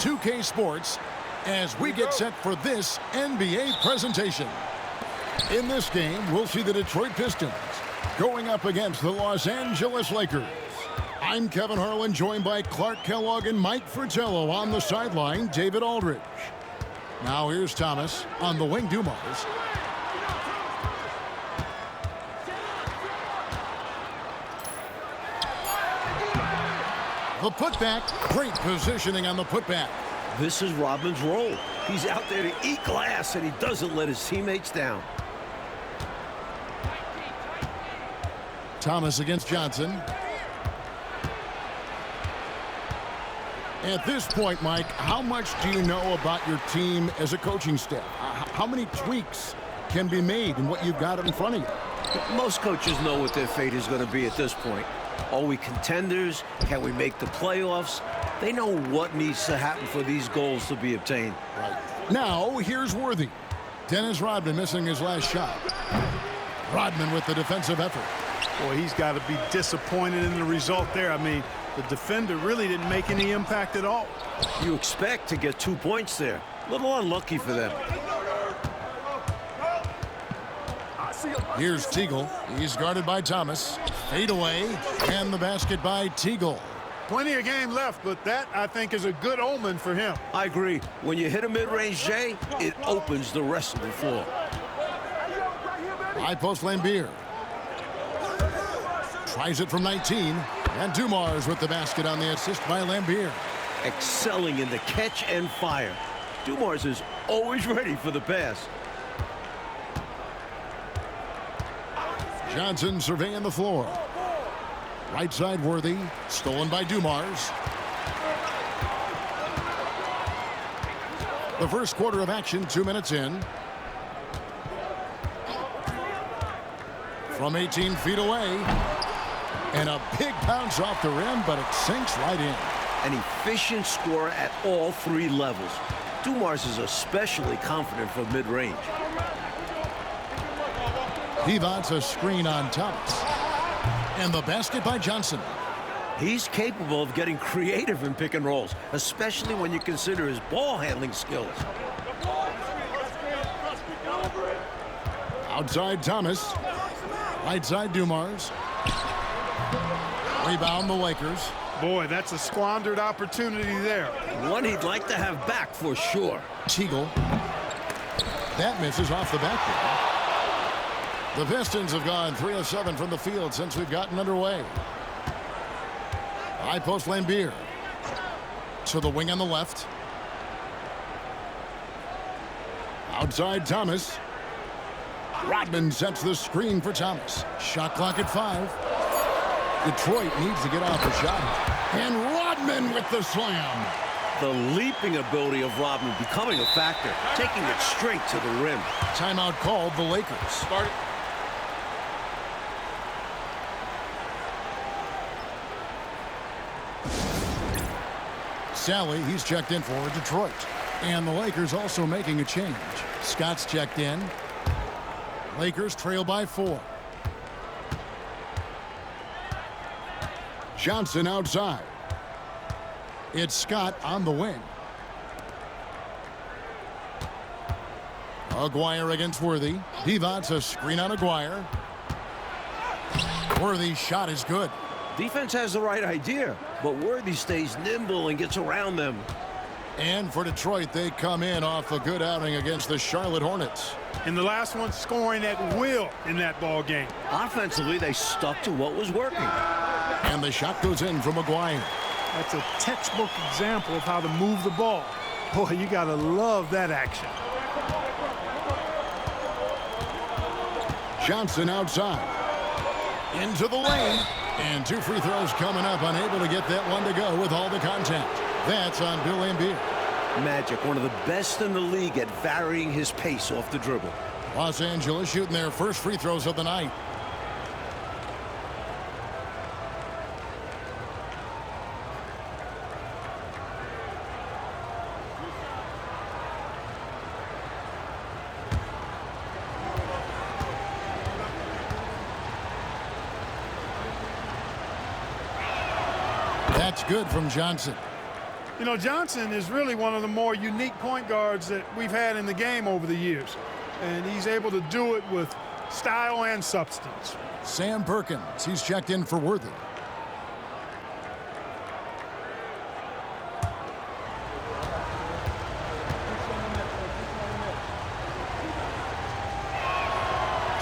2K Sports as we get set for this NBA presentation. In this game, we'll see the Detroit Pistons going up against the Los Angeles Lakers. I'm Kevin Harlan, joined by Clark Kellogg and Mike Fratello on the sideline, David Aldridge. Now here's Thomas on the wing, Dumars. The putback, great positioning on the putback. This is Rodman's role. He's out there to eat glass, and he doesn't let his teammates down. Thomas against Johnson. At this point, Mike, how much do you know about your team as a coaching staff? How many tweaks can be made in what you've got in front of you? Most coaches know what their fate is going to be at this point. Are we contenders? Can we make the playoffs? They know what needs to happen for these goals to be obtained. Right. Now, here's Worthy. Dennis Rodman missing his last shot. Rodman with the defensive effort. Boy, he's got to be disappointed in the result there. I mean, the defender really didn't make any impact at all. You expect to get 2 points there. A little unlucky for them. Here's Teagle. He's guarded by Thomas. Fade away, and the basket by Teagle. Plenty of game left, but that, I think, is a good omen for him. I agree. When you hit a mid-range J, it opens the rest of the floor. High post Lambeer. Tries it from 19. And Dumars with the basket on the assist by Lambeer. Excelling in the catch and fire. Dumars is always ready for the pass. Johnson surveying the floor. Right side Worthy. Stolen by Dumars. The first quarter of action, 2 minutes in. From 18 feet away. And a big bounce off the rim, but it sinks right in. An efficient scorer at all 3 levels. Dumars is especially confident from mid-range. He wants a screen on Thomas. And the basket by Johnson. He's capable of getting creative in pick and rolls, especially when you consider his ball handling skills. Outside Thomas. Right side Dumars. Rebound the Lakers. Boy, that's a squandered opportunity there. One he'd like to have back for sure. Teagle. That misses off the backboard. The Pistons have gone 3 of 7 from the field since we've gotten underway. High post Lambeer. To the wing on the left. Outside Thomas. Rodman sets the screen for Thomas. Shot clock at 5. Detroit needs to get off the shot. And Rodman with the slam. The leaping ability of Rodman becoming a factor, taking it straight to the rim. Timeout called the Lakers. Start it. Sally, he's checked in for Detroit. And the Lakers also making a change. Scott's checked in. Lakers trail by 4. Johnson outside. It's Scott on the wing. Aguirre against Worthy. He wants a screen on Aguirre. Worthy's shot is good. Defense has the right idea, but Worthy stays nimble and gets around them. And for Detroit, they come in off a good outing against the Charlotte Hornets. And the last one scoring at will in that ball game. Offensively, they stuck to what was working. And the shot goes in from Aguirre. That's a textbook example of how to move the ball. Boy, you got to love that action. Johnson outside. Into the lane. And 2 free throws coming up. Unable to get that one to go with all the contact. That's on Bill Lambeer. Magic, one of the best in the league at varying his pace off the dribble. Los Angeles shooting their first free throws of the night. That's good from Johnson. You know, Johnson is really one of the more unique point guards that we've had in the game over the years. And he's able to do it with style and substance. Sam Perkins, he's checked in for Worthy.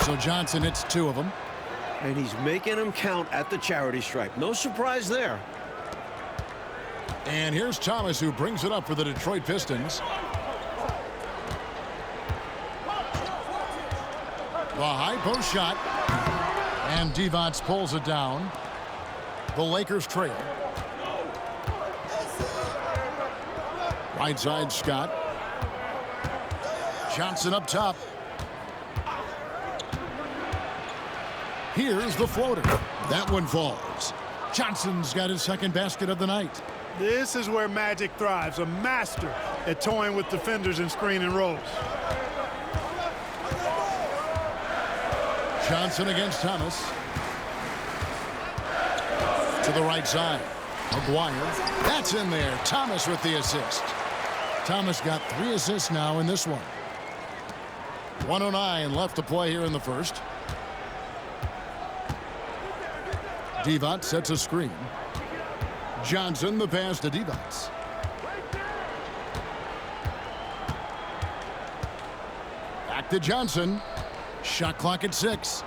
So Johnson hits 2 of them. And he's making them count at the charity stripe. No surprise there. And here's Thomas, who brings it up for the Detroit Pistons. The high post shot. And Divac pulls it down. The Lakers trail. Right side, Scott. Johnson up top. Here's the floater. That one falls. Johnson's got his second basket of the night. This is where Magic thrives, a master at toying with defenders and screen and rolls. Johnson against Thomas. To the right side. McGuire. That's in there. Thomas with the assist. Thomas got 3 assists now in this one. 1:09 left to play here in the first. Divac sets a screen. Johnson, the pass to Divac. Back to Johnson. Shot clock at 6.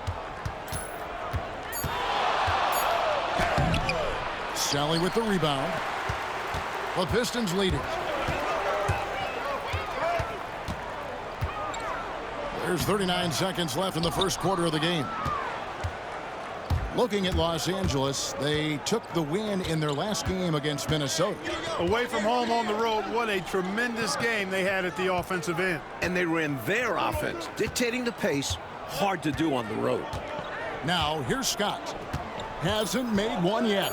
Sally with the rebound. The Pistons lead it. There's 39 seconds left in the first quarter of the game. Looking at Los Angeles, they took the win in their last game against Minnesota. Away from home on the road, what a tremendous game they had at the offensive end. And they ran their offense, dictating the pace. Hard to do on the road. Now, here's Scott. Hasn't made one yet.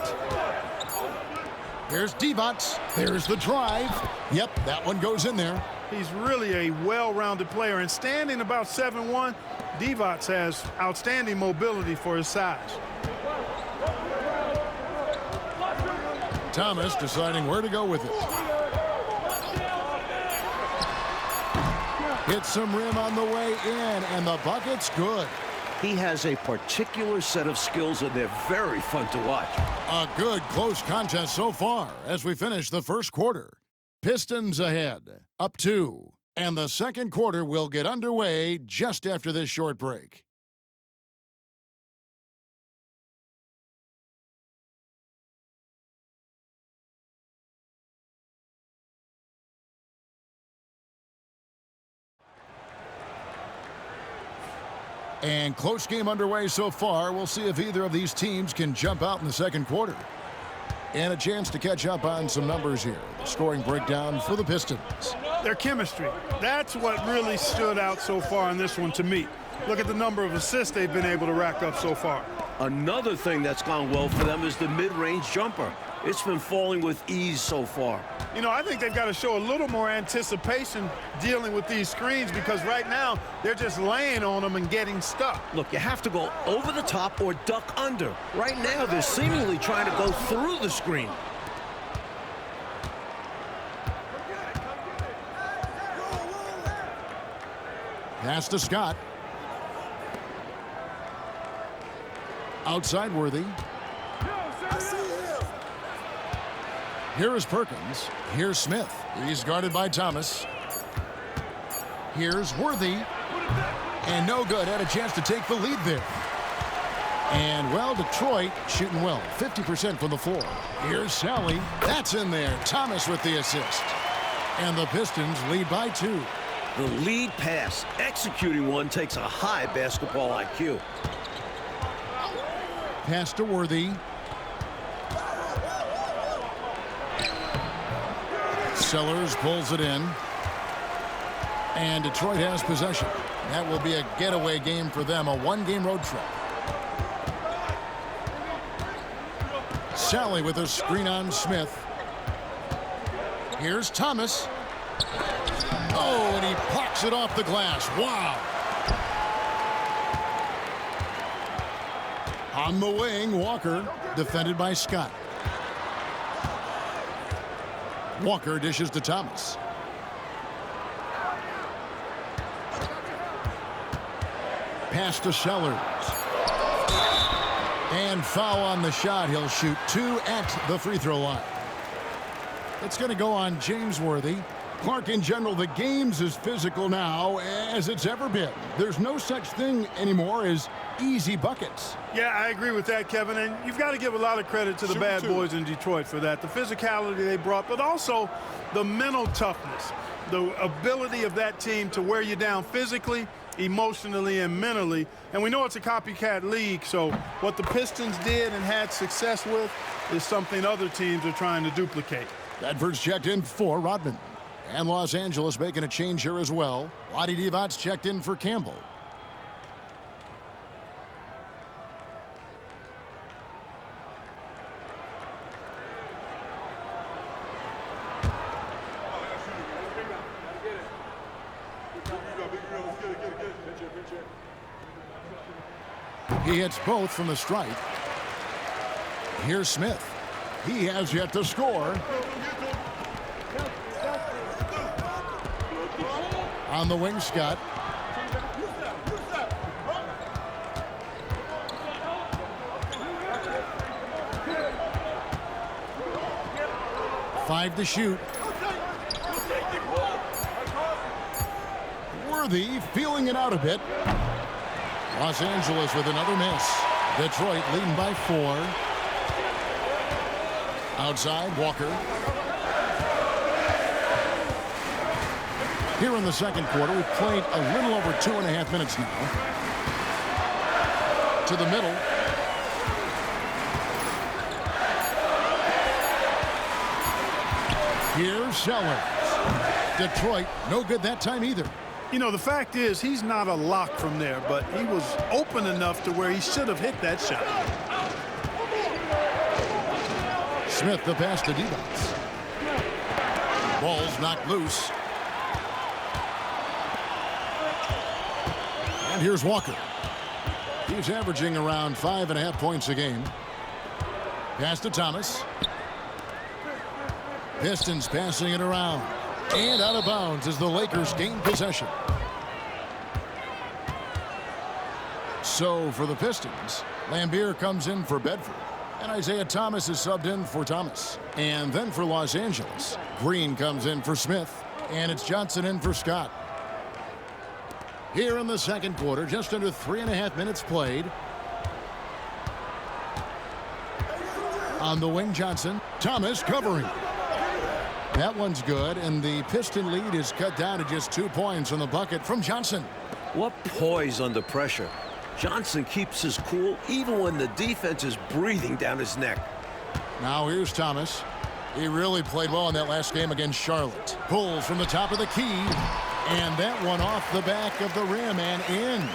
Here's Divac. There's the drive. Yep, that one goes in there. He's really a well-rounded player, and standing about 7'1", Divac has outstanding mobility for his size. Thomas deciding where to go with it. Hits some rim on the way in, and the bucket's good. He has a particular set of skills, and they're very fun to watch. A good close contest so far as we finish the first quarter. Pistons ahead, up 2. And the second quarter will get underway just after this short break. And close game underway so far. We'll see if either of these teams can jump out in the second quarter. And a chance to catch up on some numbers here. The scoring breakdown for the Pistons. Their chemistry. That's what really stood out so far in this one to me. Look at the number of assists they've been able to rack up so far. Another thing that's gone well for them is the mid-range jumper. It's been falling with ease so far. You know, I think they've got to show a little more anticipation dealing with these screens, because right now they're just laying on them and getting stuck. Look, you have to go over the top or duck under. Right now, they're seemingly trying to go through the screen. Pass to Scott. Outside Worthy. Here is Perkins. Here's Smith. He's guarded by Thomas. Here's Worthy. And no good. Had a chance to take the lead there. And, well, Detroit shooting well. 50% from the floor. Here's Sally. That's in there. Thomas with the assist. And the Pistons lead by 2. The lead pass, executing one, takes a high basketball IQ. Pass to Worthy. Sellers pulls it in. And Detroit has possession. That will be a getaway game for them, a one-game road trip. Sally with a screen on Smith. Here's Thomas. Oh, and he plucks it off the glass. Wow. On the wing, Walker, defended by Scott. Walker dishes to Thomas. Pass to Sellers. And foul on the shot. He'll shoot 2 at the free throw line. It's going to go on James Worthy. Clark, in general, the game's as physical now as it's ever been. There's no such thing anymore as easy buckets. Yeah, I agree with that, Kevin. And you've got to give a lot of credit to the bad boys in Detroit for that. The physicality they brought, but also the mental toughness. The ability of that team to wear you down physically, emotionally, and mentally. And we know it's a copycat league, so what the Pistons did and had success with is something other teams are trying to duplicate. Bedford's checked in for Rodman. And Los Angeles making a change here as well. Lottie Divot's checked in for Campbell. He hits both from the stripe. Here's Smith. He has yet to score. On the wing, Scott. Five to shoot. Worthy feeling it out a bit. Los Angeles with another miss. Detroit leading by 4. Outside, Walker. Here in the second quarter, we've played a little over 2.5 minutes now. To the middle. Here's Sellers. Detroit, no good that time either. You know, the fact is, he's not a lock from there, but he was open enough to where he should have hit that shot. Smith, the pass to Divas. Ball's knocked loose. And here's Walker. He's averaging around 5.5 points a game. Pass to Thomas. Pistons passing it around. And out of bounds as the Lakers gain possession. So for the Pistons, Lambier comes in for Bedford. And Isaiah Thomas is subbed in for Thomas. And then for Los Angeles, Green comes in for Smith. And it's Johnson in for Scott. Here in the second quarter, just under 3.5 minutes played. On the wing, Johnson. Thomas covering. That one's good, and the Piston lead is cut down to just 2 points on the bucket from Johnson. What poise under pressure. Johnson keeps his cool even when the defense is breathing down his neck. Now here's Thomas. He really played well in that last game against Charlotte. Pulls from the top of the key, and that one off the back of the rim and in.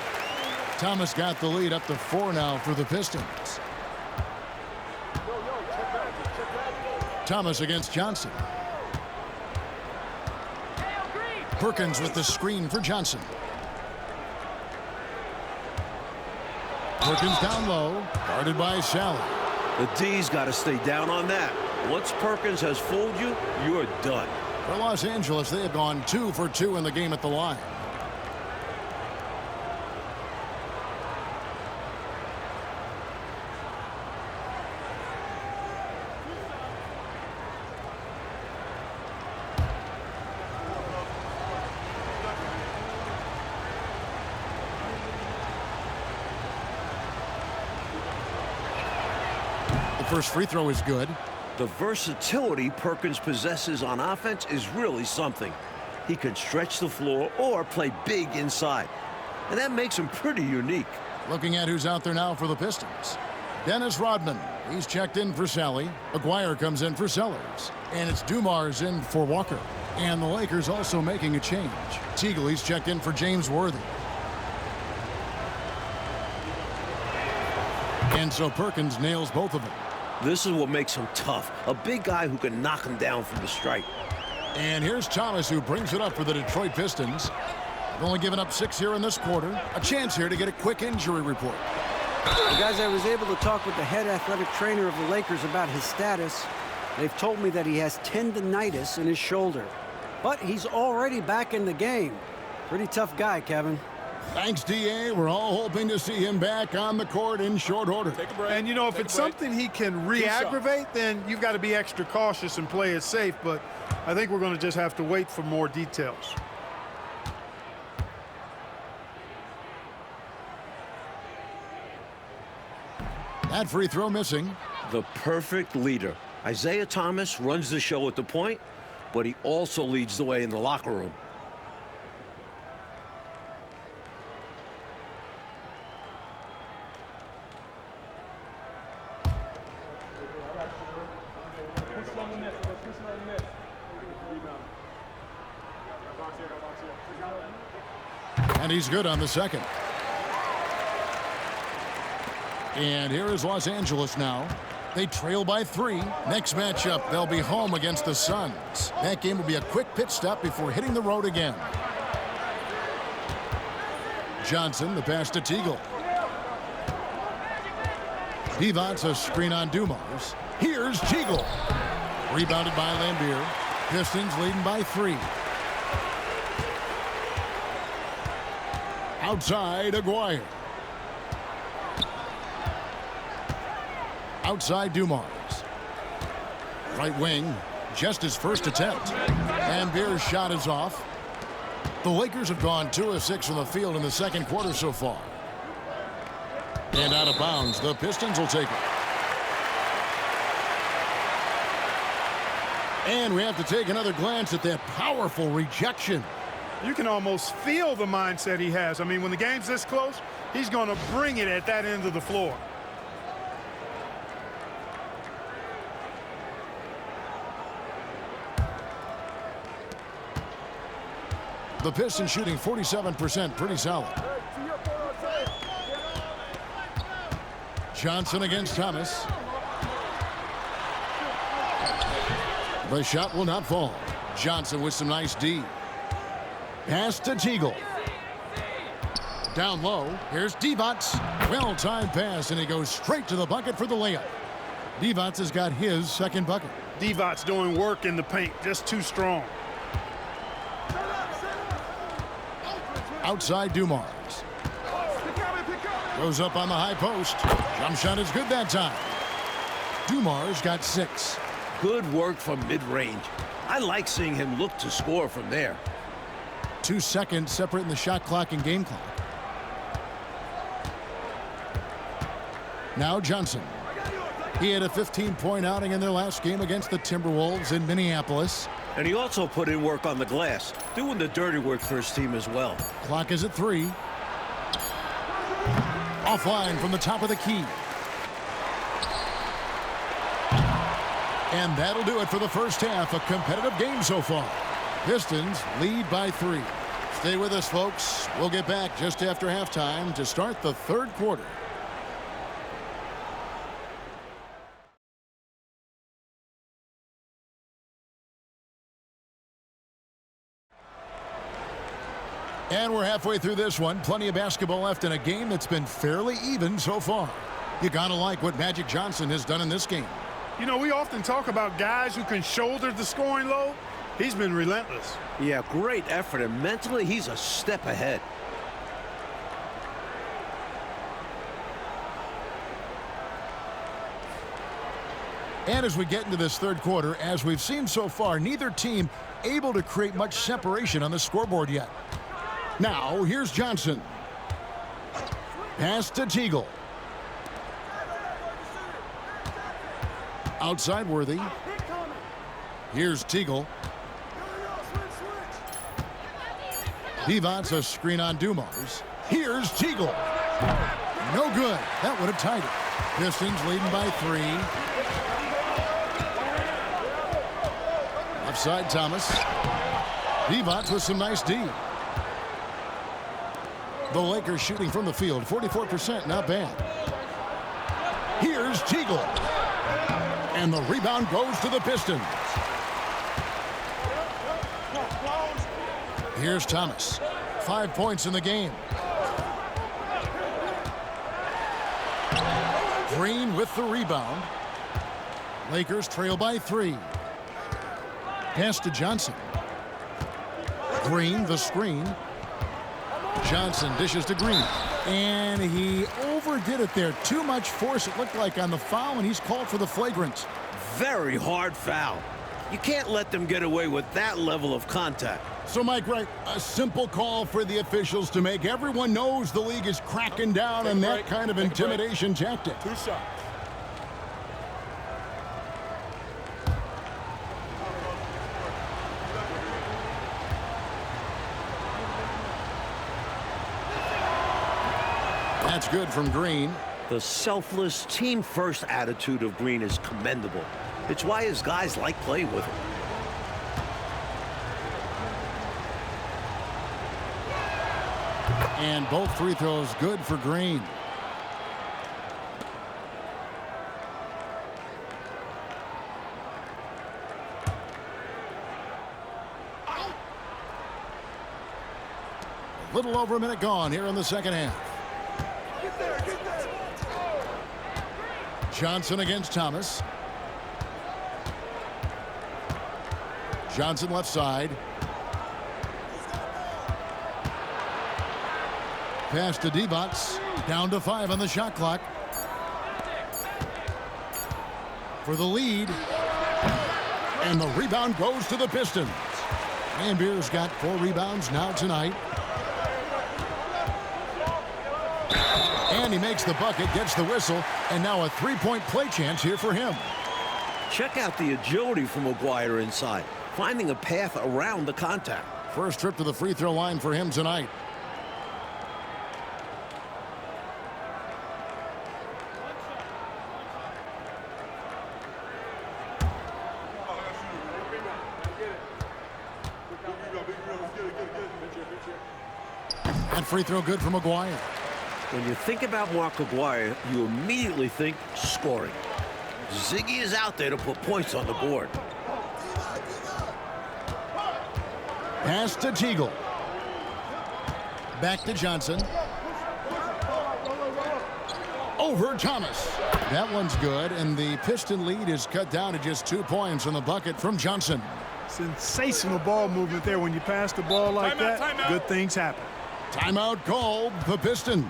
Thomas got the lead up to 4 now for the Pistons. Thomas against Johnson. Perkins with the screen for Johnson. Perkins down low, guarded by Sally. The D's got to stay down on that. Once Perkins has fooled you, you're done. For Los Angeles, they have gone 2 for 2 in the game at the line. First free throw is good. The versatility Perkins possesses on offense is really something. He can stretch the floor or play big inside. And that makes him pretty unique. Looking at who's out there now for the Pistons. Dennis Rodman. He's checked in for Sally. Aguirre comes in for Sellers. And it's Dumars in for Walker. And the Lakers also making a change. Teagley's checked in for James Worthy. And so Perkins nails both of them. This is what makes him tough. A big guy who can knock him down from the stripe. And here's Thomas, who brings it up for the Detroit Pistons. They've only given up 6 here in this quarter. A chance here to get a quick injury report. Guys, I was able to talk with the head athletic trainer of the Lakers about his status. They've told me that he has tendinitis in his shoulder. But he's already back in the game. Pretty tough guy, Kevin. Thanks, D.A. We're all hoping to see him back on the court in short order. Take a break. And, you know, if it's something he can re-aggravate, then you've got to be extra cautious and play it safe. But I think we're going to just have to wait for more details. That free throw missing. The perfect leader. Isaiah Thomas runs the show at the point, but he also leads the way in the locker room. And he's good on the second. And here is Los Angeles now. They trail by 3. Next matchup, they'll be home against the Suns. That game will be a quick pit stop before hitting the road again. Johnson, the pass to Teagle. Divac, a screen on Dumars. Here's Teagle. Rebounded by Lambier. Pistons leading by 3. Outside, Aguirre. Outside, Dumars. Right wing, just his first attempt. Lambier's shot is off. The Lakers have gone 2 of 6 from the field in the second quarter so far. And out of bounds, the Pistons will take it. And we have to take another glance at that powerful rejection. You can almost feel the mindset he has. I mean, when the game's this close, he's going to bring it at that end of the floor. The Pistons shooting 47%, pretty solid. Johnson against Thomas. The shot will not fall. Johnson with some nice D. Pass to Teagle. Down low. Here's Divac. Well-timed pass, and he goes straight to the bucket for the layup. Divac has got his second bucket. Divac doing work in the paint, just too strong. Outside, Dumars. Goes up on the high post. Jump shot is good that time. Dumars got 6. Good work from mid-range. I like seeing him look to score from there. 2 seconds separating the shot clock and game clock. Now Johnson. He had a 15-point outing in their last game against the Timberwolves in Minneapolis. And he also put in work on the glass, doing the dirty work for his team as well. Clock is at 3. Offline from the top of the key. And that'll do it for the first half. A competitive game so far. Pistons lead by 3. Stay with us, folks. We'll get back just after halftime to start the third quarter. And we're halfway through this one. Plenty of basketball left in a game that's been fairly even so far. You gotta like what Magic Johnson has done in this game. You know, we often talk about guys who can shoulder the scoring load. He's been relentless. Yeah, great effort, and mentally he's a step ahead. And as we get into this third quarter, as we've seen so far, neither team able to create much separation on the scoreboard yet. Now, here's Johnson. Pass to Teagle. Outside Worthy. Here's Teagle. Divac, a screen on Dumars. Here's Teagle. No good. That would have tied it. Pistons leading by 3. Offside Thomas. Divac with some nice D. The Lakers shooting from the field, 44%, not bad. Here's Teagle. And the rebound goes to the Pistons. Here's Thomas. 5 points in the game. Green with the rebound. Lakers trail by 3. Pass to Johnson. Green, the screen. Johnson dishes to Green. And he overdid it there. Too much force, it looked like, on the foul, and he's called for the flagrant. Very hard foul. You can't let them get away with that level of contact. So, Mike Wright, a simple call for the officials to make. Everyone knows the league is cracking down on that kind of intimidation tactic. 2 shots. That's good from Green. The selfless, team-first attitude of Green is commendable. It's why his guys like playing with him. And both free throws good for Green. A little over a minute gone here in the second half. Johnson against Thomas. Johnson left side. Pass to D-Box. Down to 5 on the shot clock. For the lead. And the rebound goes to the Pistons. Ambier's got 4 rebounds now tonight. And he makes the bucket, gets the whistle, and now a 3-point play chance here for him. Check out the agility from McGuire inside, finding a path around the contact. First trip to the free throw line for him tonight. And free throw good for McGuire. When you think about Mark McGuire, you immediately think scoring. Ziggy is out there to put points on the board. Pass to Teagle. Back to Johnson. Over Thomas. That one's good, and the Piston lead is cut down to just 2 points on the bucket from Johnson. Sensational ball movement there. When you pass the ball like that, good things happen. Timeout called, the Pistons.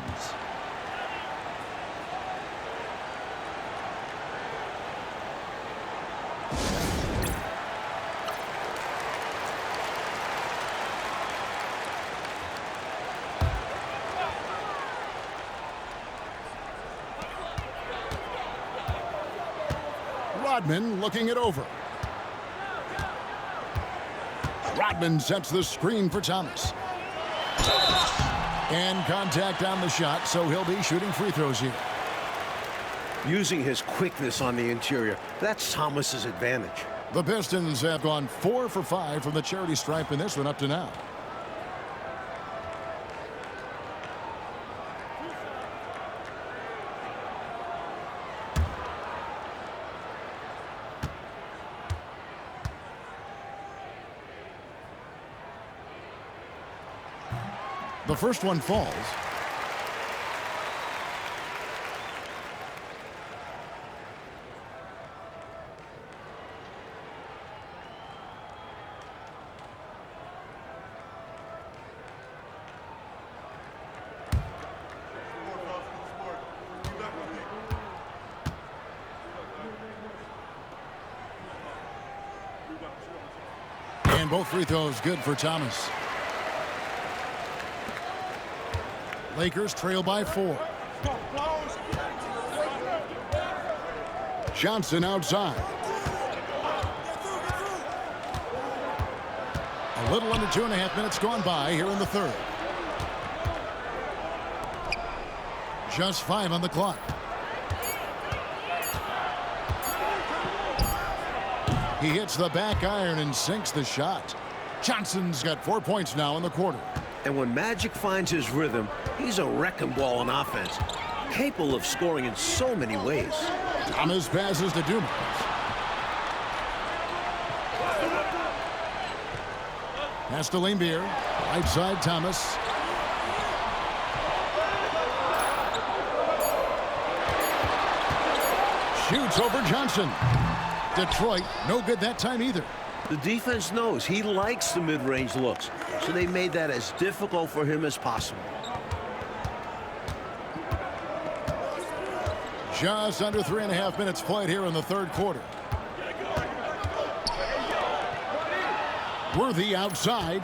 Rodman looking it over. Rodman sets the screen for Thomas. And contact on the shot, so he'll be shooting free throws here. Using his quickness on the interior, that's Thomas's advantage. The Pistons have gone 4 for 5 from the charity stripe in this one up to now. The first one falls. And both free throws good for Thomas. Lakers trail by 4. Johnson outside. A little under 2.5 minutes gone by here in the third. Just 5 on the clock. He hits the back iron and sinks the shot. Johnson's got 4 points now in the quarter. And when Magic finds his rhythm, he's a wrecking ball on offense, capable of scoring in so many ways. Thomas passes to Dumas. Pass to Lambier. Right side, Thomas. Shoots over Johnson. Detroit, no good that time either. The defense knows he likes the mid-range looks, so they made that as difficult for him as possible. Just under 3.5 minutes played here in the third quarter. Worthy outside.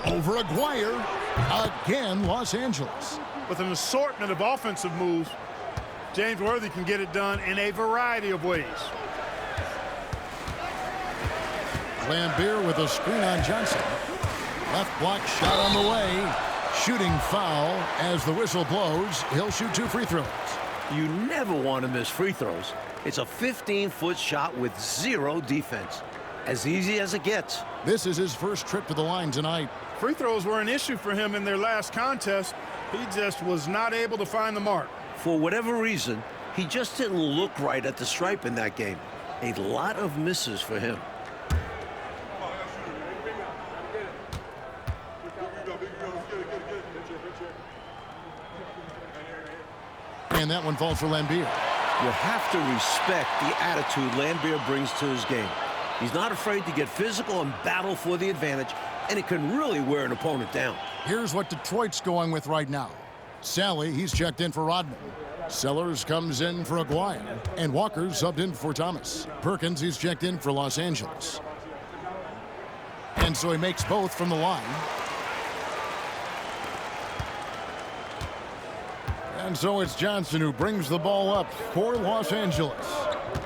Over Aguirre. Again, Los Angeles. With an assortment of offensive moves, James Worthy can get it done in a variety of ways. Lambier with a screen on Johnson. Left block shot on the way. Shooting foul as the whistle blows. He'll shoot 2 free throws. You never want to miss free throws. It's a 15-foot shot with 0 defense. As easy as it gets. This is his first trip to the line tonight. Free throws were an issue for him in their last contest. He just was not able to find the mark. For whatever reason, he just didn't look right at the stripe in that game. A lot of misses for him. And that one falls for Lambier. You have to respect the attitude Lambier brings to his game. He's not afraid to get physical and battle for the advantage, and it can really wear an opponent down. Here's what Detroit's going with right now. Sally, he's checked in for Rodman. Sellers comes in for Aguirre. And Walker subbed in for Thomas. Perkins, he's checked in for Los Angeles. And so he makes both from the line. And so it's Johnson who brings the ball up for Los Angeles.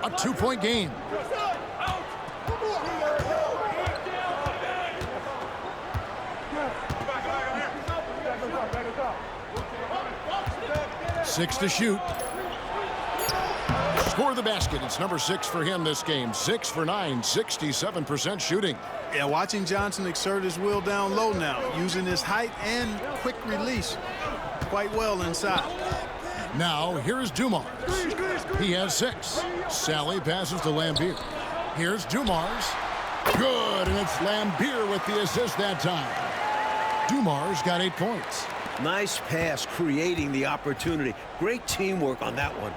A 2-point game. Six to shoot. Score the basket. It's number 6 for him this game. 6 for 9, 67% shooting. Yeah, watching Johnson exert his will down low now, using his height and quick release quite well inside. Now, here's Dumars. He has 6. Sally passes to Lambier. Here's Dumars. Good, and it's Lambier with the assist that time. Dumars got 8 points. Nice pass, creating the opportunity. Great teamwork on that one.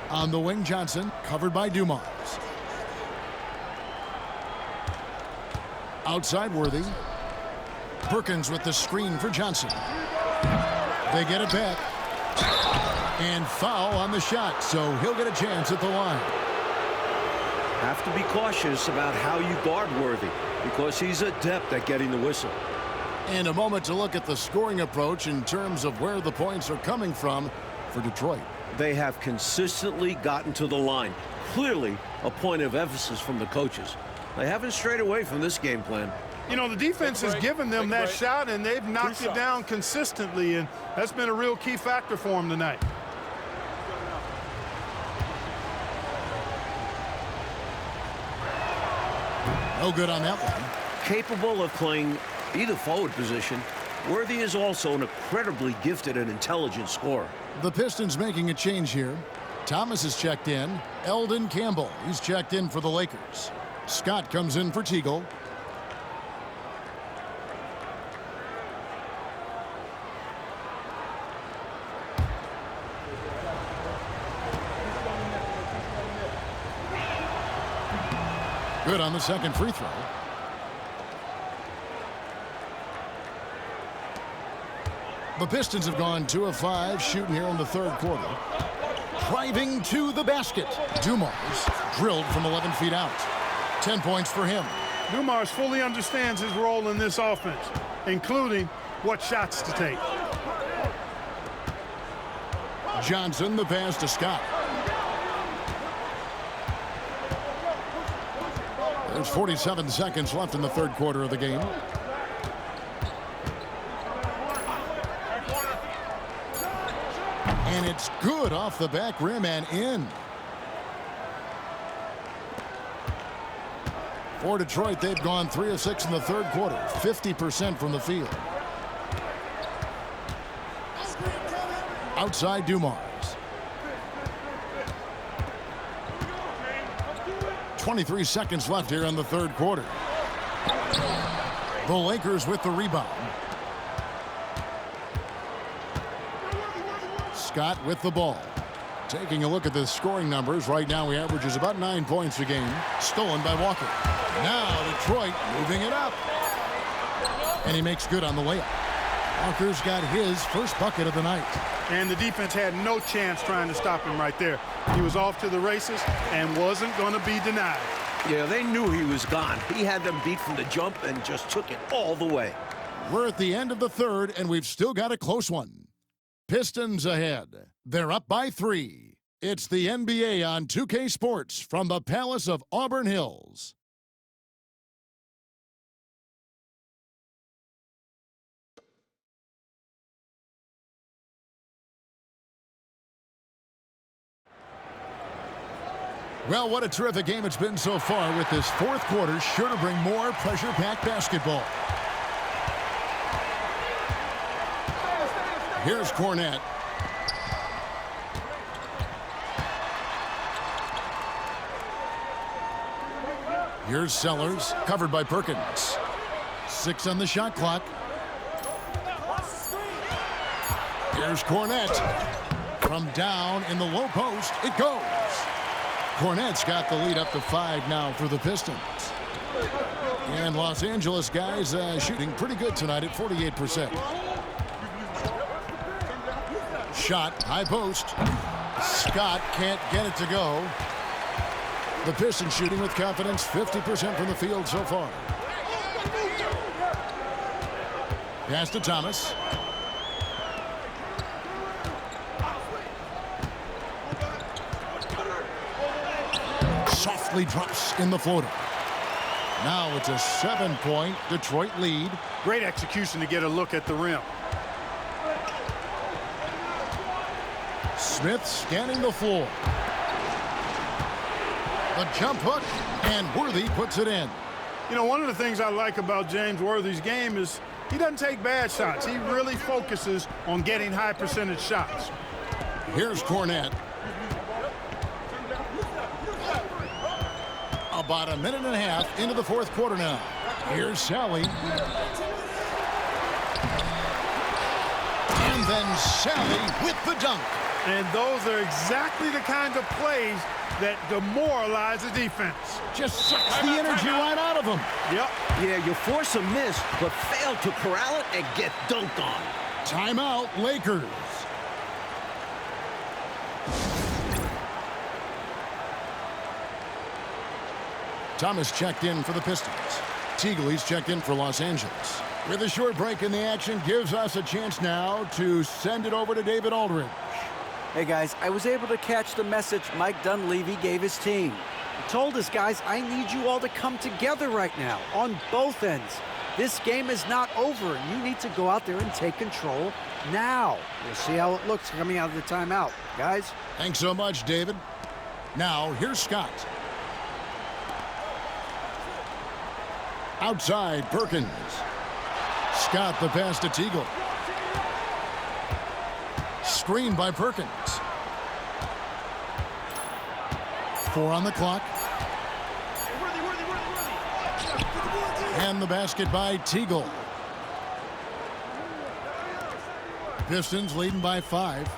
On the wing, Johnson, covered by Dumars. Outside, Worthy. Perkins with the screen for Johnson. They get it back. And foul on the shot, so he'll get a chance at the line. Have to be cautious about how you guard Worthy, because he's adept at getting the whistle. And a moment to look at the scoring approach in terms of where the points are coming from for Detroit. They have consistently gotten to the line. Clearly a point of emphasis from the coaches. They haven't strayed away from this game plan. You know, the defense has given them that shot, and they've knocked it down consistently, and that's been a real key factor for them tonight. No good on that one. Capable of playing either forward position, Worthy is also an incredibly gifted and intelligent scorer. The Pistons making a change here. Thomas is checked in. Eldon Campbell, he's checked in for the Lakers. Scott comes in for Teagle. Good on the second free throw. The Pistons have gone 2 of 5 shooting here in the third quarter. Driving to the basket. Dumars drilled from 11 feet out. 10 points for him. Dumars fully understands his role in this offense, including what shots to take. Johnson, the pass to Scott. There's 47 seconds left in the third quarter of the game. And it's good off the back rim and in. For Detroit, they've gone 3 of 6 in the third quarter, 50% from the field. Outside Dumars. 23 seconds left here in the third quarter. The Lakers with the rebound. Scott with the ball. Taking a look at the scoring numbers, right now he averages about 9 points a game. Stolen by Walker. Now Detroit moving it up. And he makes good on the layup. Walker's got his first bucket of the night. And the defense had no chance trying to stop him right there. He was off to the races and wasn't going to be denied. Yeah, they knew he was gone. He had them beat from the jump and just took it all the way. We're at the end of the third, and we've still got a close one. Pistons ahead. They're up by 3. It's the NBA on 2K Sports from the Palace of Auburn Hills. Well, what a terrific game it's been so far, with this fourth quarter sure to bring more pressure-packed basketball. Here's Cornette. Here's Sellers, covered by Perkins. 6 on the shot clock. Here's Cornette. From down in the low post, it goes. Cornette's got the lead up to 5 now for the Pistons. And Los Angeles guys shooting pretty good tonight at 48%. Shot, high post. Scott can't get it to go. The Pistons shooting with confidence, 50% from the field so far. Pass to Thomas. Softly drops in the floater. Now it's a 7-point Detroit lead. Great execution to get a look at the rim. Smith scanning the floor. The jump hook, and Worthy puts it in. You know, one of the things I like about James Worthy's game is he doesn't take bad shots. He really focuses on getting high percentage shots. Here's Cornette. About a minute and a half into the fourth quarter now. Here's Sally. And then Sally with the dunk. And those are exactly the kind of plays that demoralize the defense. Just sucks the energy right out of them. Yep. Yeah, you force a miss, but fail to corral it and get dunked on. Timeout, Lakers. Thomas checked in for the Pistons. Teagley's checked in for Los Angeles. With a short break in the action, gives us a chance now to send it over to David Aldridge. Hey guys, I was able to catch the message Mike Dunleavy gave his team. He told us, guys, I need you all to come together right now on both ends. This game is not over, and you need to go out there and take control now. We'll see how it looks coming out of the timeout. Guys? Thanks so much, David. Now, here's Scott. Outside, Perkins. Scott the pass to Teagle. Screen by Perkins. 4 on the clock. And the basket by Teagle. Pistons leading by 5.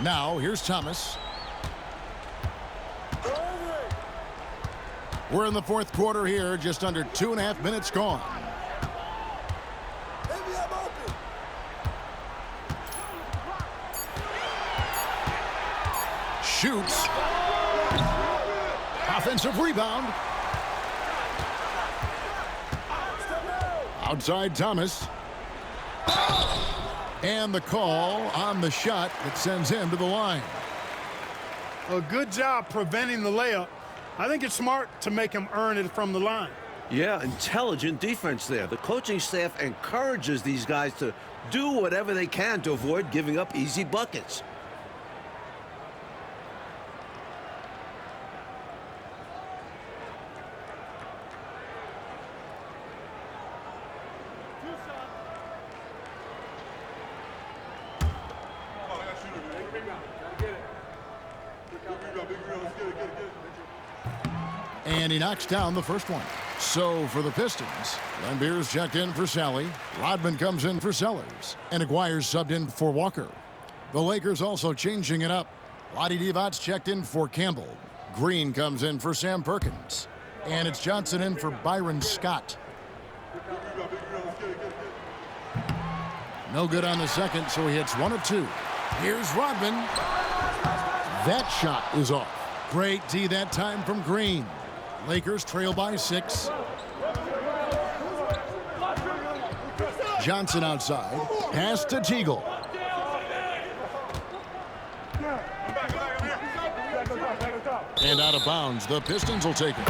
Now, here's Thomas. We're in the fourth quarter here, just under 2.5 minutes gone. Shoots. Offensive rebound. Outside Thomas. And the call on the shot that sends him to the line. A good job preventing the layup. I think it's smart to make him earn it from the line. Yeah, intelligent defense there. The coaching staff encourages these guys to do whatever they can to avoid giving up easy buckets. And he knocks down the first one. So for the Pistons, Lambier's checked in for Sally. Rodman comes in for Sellers. And Aguirre's subbed in for Walker. The Lakers also changing it up. Lottie Divot's checked in for Campbell. Green comes in for Sam Perkins. And it's Johnson in for Byron Scott. No good on the second, so he hits 1 of 2. Here's Rodman. That shot is off. Great D that time from Green. Lakers trail by 6. Johnson outside. Pass to Teagle. And out of bounds. The Pistons will take it.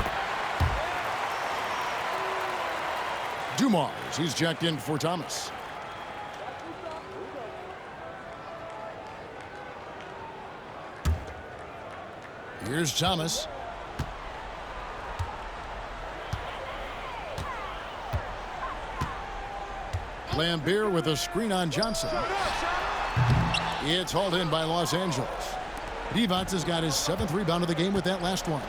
Dumars. He's jacked in for Thomas. Here's Thomas. Lambier with a screen on Johnson. It's hauled in by Los Angeles. Divac has got his 7th rebound of the game with that last one.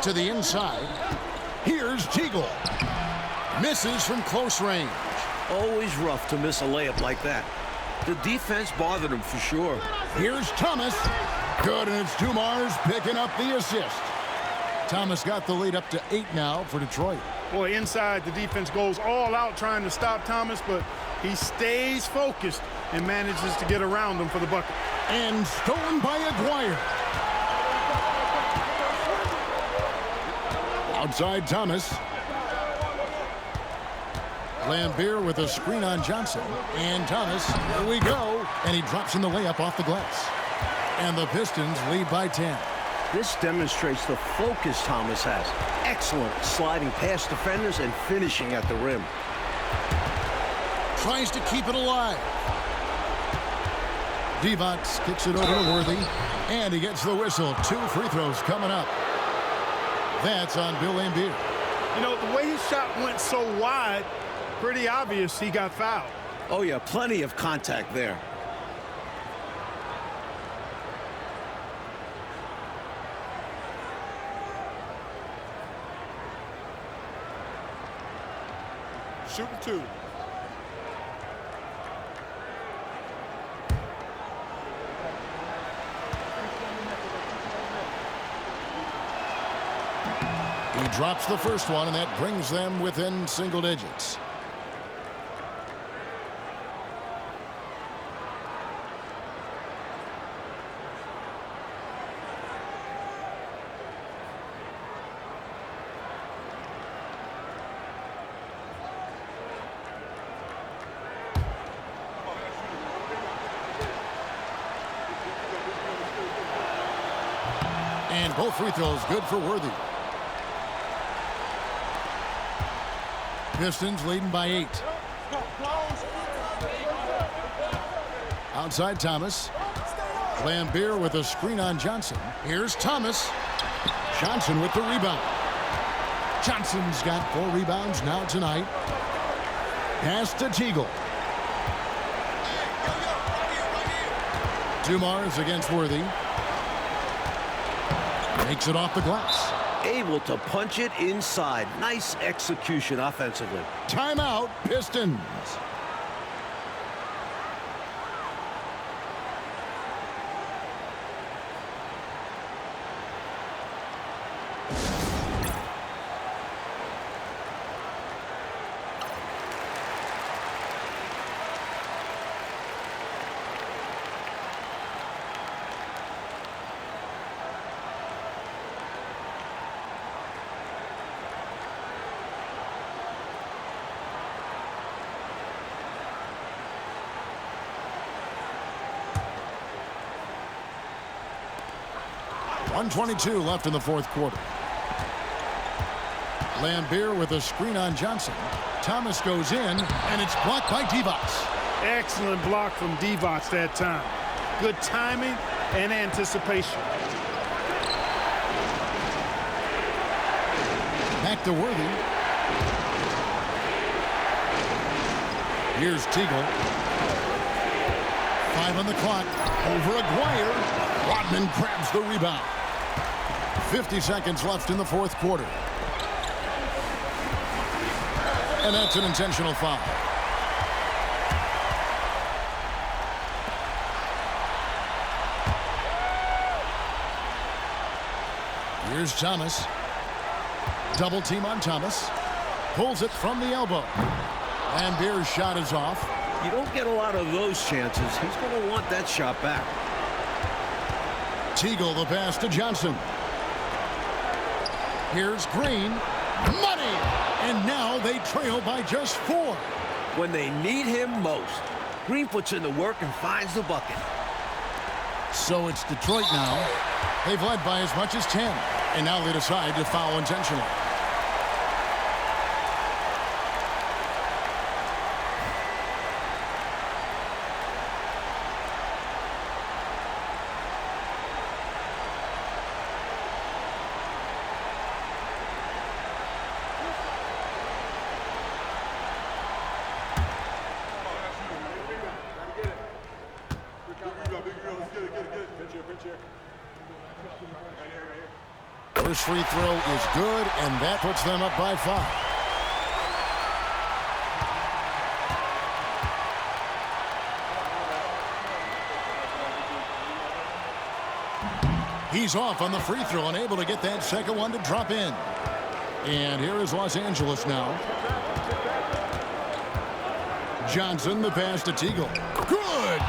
To the inside. Here's Teagle. Misses from close range. Always rough to miss a layup like that. The defense bothered him for sure. Here's Thomas. Good, and it's Dumars picking up the assist. Thomas got the lead up to 8 now for Detroit. Boy, inside, the defense goes all out trying to stop Thomas, but he stays focused and manages to get around him for the bucket. And stolen by Aguirre. Outside Thomas. Lambier with a screen on Johnson. And Thomas, here we go. And he drops in the layup off the glass. And the Pistons lead by 10. This demonstrates the focus Thomas has. Excellent sliding past defenders and finishing at the rim. Tries to keep it alive. Divac kicks it over to Worthy. And he gets the whistle. 2 free throws coming up. That's on Bill Lambier. You know, the way his shot went so wide, pretty obvious he got fouled. Oh, yeah, plenty of contact there. Shooting 2. He drops the first one, and that brings them within single digits. And both free throws good for Worthy. Pistons leading by 8. Outside Thomas. Lambier with a screen on Johnson. Here's Thomas. Johnson with the rebound. Johnson's got 4 rebounds now tonight. Pass to Teagle. Dumars against Worthy. Makes it off the glass. Able to punch it inside. Nice execution offensively. Timeout, Pistons. .122 left in the 4th quarter. Lambier with a screen on Johnson. Thomas goes in, and it's blocked by Divac. Excellent block from Divac that time. Good timing and anticipation. Back to Worthy. Here's Teagle. 5 on the clock. Over Aguirre. Rodman grabs the rebound. 50 seconds left in the fourth quarter. And that's an intentional foul. Here's Thomas. Double team on Thomas. Pulls it from the elbow. And Beer's shot is off. You don't get a lot of those chances. He's going to want that shot back. Teagle the pass to Johnson. Here's Green. Money! And now they trail by just 4. When they need him most, Green puts in the work and finds the bucket. So it's Detroit now. They've led by as much as 10. And now they decide to foul intentionally. First free throw is good, and that puts them up by 5. He's off on the free throw, unable to get that second one to drop in. And here is Los Angeles now. Johnson, the pass to Teagle. Good!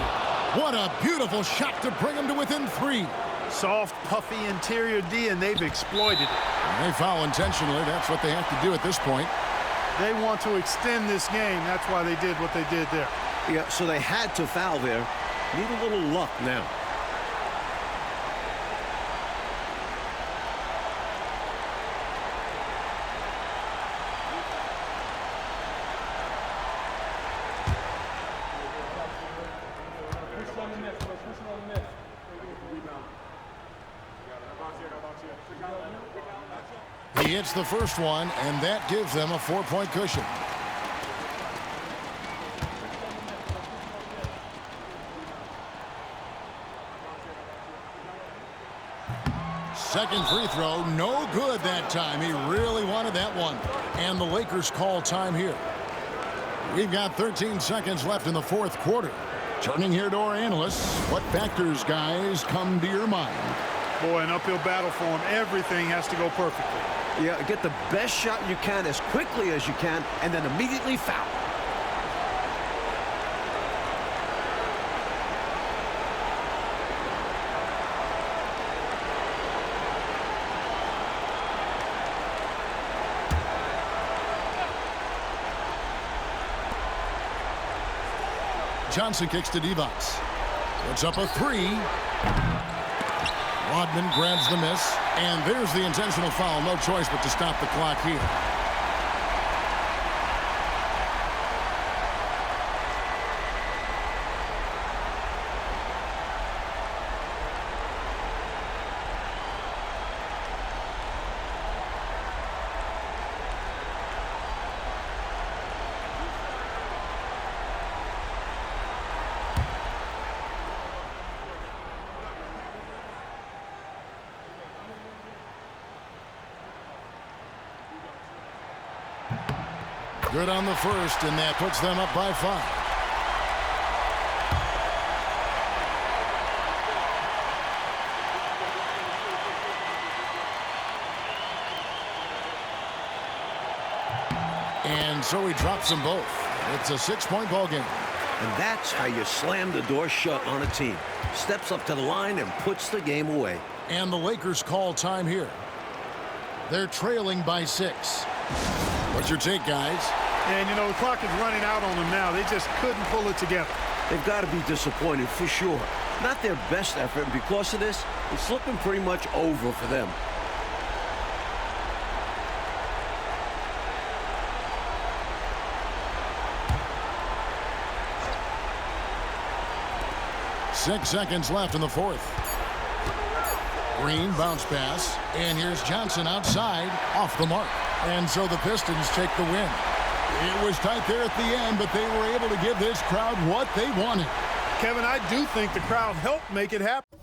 What a beautiful shot to bring him to within 3. Soft, puffy interior D, and they've exploited it. And they foul intentionally. That's what they have to do at this point. They want to extend this game. That's why they did what they did there. Yeah, so they had to foul there. Need a little luck now. He hits the first one, and that gives them a 4-point cushion. Second free throw, no good that time. He really wanted that one. And the Lakers call time here. We've got 13 seconds left in the fourth quarter. Turning here to our analysts, what factors, guys, come to your mind? Boy, an uphill battle for him. Everything has to go perfectly. Yeah, get the best shot you can as quickly as you can, and then immediately foul. Johnson kicks to Divac. Puts up a 3. Rodman grabs the miss, and there's the intentional foul. No choice but to stop the clock here. Good on the first, and that puts them up by 5. And so he drops them both. It's a 6-point ball game. And that's how you slam the door shut on a team. Steps up to the line and puts the game away. And the Lakers call time here. They're trailing by 6. What's your take, guys? And, you know, the clock is running out on them now. They just couldn't pull it together. They've got to be disappointed for sure. Not their best effort, and because of this, it's looking pretty much over for them. Six seconds left in the fourth. Green bounce pass, and here's Johnson outside, off the mark. And so the Pistons take the win. It was tight there at the end, but they were able to give this crowd what they wanted. Kevin, I do think the crowd helped make it happen.